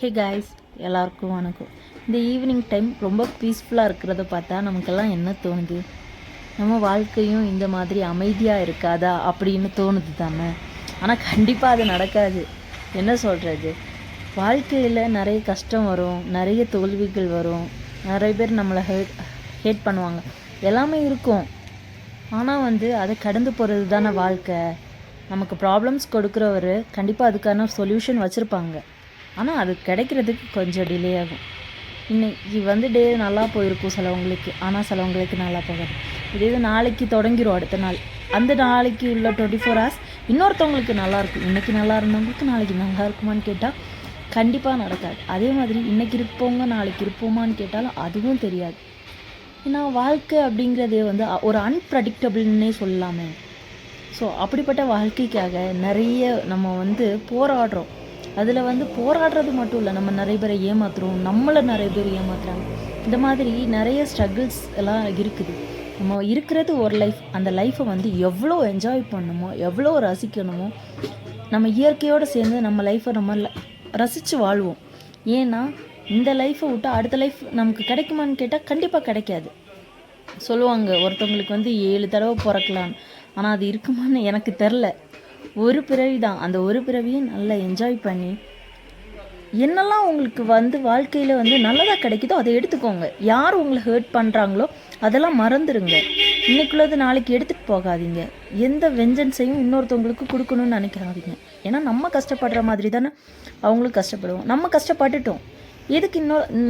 Hey guys, எல்லாருக்கும் வணக்கம். இந்த ஈவினிங் டைம் ரொம்ப பீஸ்ஃபுல்லாக இருக்கிறத பார்த்தா நமக்கெல்லாம் என்ன தோணுது? நம்ம வாழ்க்கையும் இந்த மாதிரி அமைதியாக இருக்காதா அப்படின்னு தோணுது தானே. ஆனால் கண்டிப்பாக அது நடக்காது. என்ன சொல்கிறது, வாழ்க்கையில் நிறைய கஷ்டம் வரும், நிறைய தோல்விகள் வரும், நிறைய பேர் நம்மளை ஹேட் பண்ணுவாங்க, எல்லாமே இருக்கும். ஆனால் அதை கடந்து போகிறது தானே வாழ்க்கை. நமக்கு ப்ராப்ளம்ஸ் கொடுக்குறவர் கண்டிப்பாக அதுக்கான சொல்யூஷன் வச்சுருப்பாங்க. ஆனால் அது கிடைக்கிறதுக்கு கொஞ்சம் டிலே ஆகும். இன்னைக்கு டே நல்லா போயிருக்கும் சிலவங்களுக்கு, ஆனால் சிலவங்களுக்கு நல்லா போகாது. இது நாளைக்கு தொடங்கிடும், அடுத்த நாள். அந்த நாளைக்கு உள்ள 24 hours இன்னொருத்தவங்களுக்கு நல்லாயிருக்கும். இன்றைக்கி நல்லா இருந்தவங்களுக்கு நாளைக்கு நல்லா இருக்குமான்னு கேட்டால் கண்டிப்பாக நடக்காது. அதே மாதிரி இன்றைக்கி இருப்பவங்க நாளைக்கு இருப்போமான்னு கேட்டாலும் அதுவும் தெரியாது. ஏன்னா வாழ்க்கை அப்படிங்கிறதே ஒரு அன்பிரடிக்டபிள்னே சொல்லலாமே. ஸோ அப்படிப்பட்ட வாழ்க்கைக்காக நிறைய நம்ம போராடுறோம். அதில் போராடுறது மட்டும் இல்லை, நம்ம நிறைய பேரை ஏமாத்துறோம், நம்மளை நிறைய பேர் ஏமாத்துறாங்க. இந்த மாதிரி நிறைய ஸ்ட்ரகிள்ஸ் எல்லாம் இருக்குது. நம்ம இருக்கிறது ஒரு லைஃப். அந்த லைஃப்பை எவ்வளோ என்ஜாய் பண்ணணுமோ, எவ்வளோ ரசிக்கணுமோ, நம்ம இயற்கையோடு சேர்ந்து நம்ம லைஃப்பை நம்ம ரசித்து வாழ்வோம். ஏன்னா இந்த லைஃப்பை விட்டு அடுத்த லைஃப் நமக்கு கிடைக்குமான்னு கேட்டால் கண்டிப்பாக கிடைக்காது. சொல்லுவாங்க ஒருத்தவங்களுக்கு 7 தடவை பிறக்கலாம், ஆனால் அது இருக்குமான்னு எனக்கு தெரில. ஒரு பிறவி தான். அந்த ஒரு பிறவியும் நல்லா என்ஜாய் பண்ணி என்னெல்லாம் உங்களுக்கு வாழ்க்கையில் நல்லதாக கிடைக்குதோ அதை எடுத்துக்கோங்க. யார் உங்களை ஹர்ட் பண்ணுறாங்களோ அதெல்லாம் மறந்துடுங்க. இன்றைக்குள்ளது நாளைக்கு எடுத்துகிட்டு போகாதீங்க. எந்த வெஞ்சன்ஸையும் இன்னொருத்தவங்களுக்கு கொடுக்கணும்னு நினைக்காதீங்க. ஏன்னா நம்ம கஷ்டப்படுற மாதிரி தானே அவங்களும் கஷ்டப்படுவோம். நம்ம கஷ்டப்பட்டுட்டோம், எதுக்கு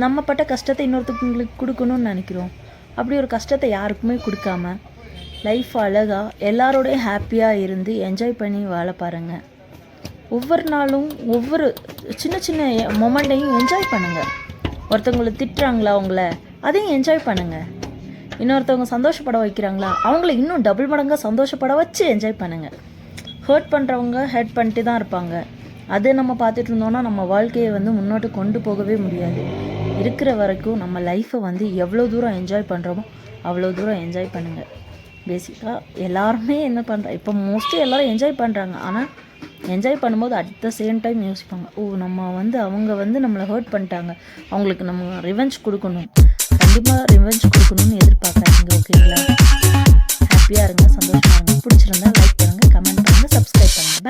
நம்ம பட்ட கஷ்டத்தை இன்னொருத்தவங்களுக்கு கொடுக்கணும்னு நினைக்கிறோம்? அப்படி ஒரு கஷ்டத்தை யாருக்குமே கொடுக்காம லைஃப் அழகாக எல்லாரோடையும் ஹாப்பியாக இருந்து என்ஜாய் பண்ணி வாழ பாருங்கள். ஒவ்வொரு நாளும் ஒவ்வொரு சின்ன சின்ன மொமெண்ட்டையும் என்ஜாய் பண்ணுங்கள். ஒருத்தவங்களை திட்டுறாங்களா அவங்கள, அதையும் என்ஜாய் பண்ணுங்கள். இன்னொருத்தவங்க சந்தோஷப்பட வைக்கிறாங்களா அவங்கள இன்னும் டபுள் மடங்காக சந்தோஷப்பட வச்சு என்ஜாய் பண்ணுங்கள். ஹர்ட் பண்ணுறவங்க ஹர்ட் பண்ணிட்டு தான் இருப்பாங்க. அது நம்ம பார்த்துட்டு இருந்தோன்னா நம்ம வாழ்க்கையை முன்னோட்டு கொண்டு போகவே முடியாது. இருக்கிற வரைக்கும் நம்ம லைஃப்பை எவ்வளோ தூரம் என்ஜாய் பண்ணுறோமோ அவ்வளோ தூரம் என்ஜாய் பண்ணுங்கள். பேசிக்காக எல்லாருமே என்ன பண்ணுறாங்க, இப்போ மோஸ்ட்லி எல்லோரும் என்ஜாய் பண்ணுறாங்க. ஆனால் என்ஜாய் பண்ணும்போது அட் த சேம் டைம் யோசிப்பாங்க, நம்ம அவங்க நம்மளை ஹர்ட் பண்ணிட்டாங்க, அவங்களுக்கு நம்ம ரிவெஞ்ச் கொடுக்கணும். கண்டிப்பாக ரிவெஞ்ச் கொடுக்கணும்னு எதிர்பார்க்காதீங்க. ஓகேங்களா? ஹாப்பியாக இருங்க, சந்தோஷமாக இருங்க. பிடிச்சிருந்தா லைக் பண்ணுங்கள், கமெண்ட் பண்ணுங்கள், சப்ஸ்கிரைப் பண்ணுங்கள்.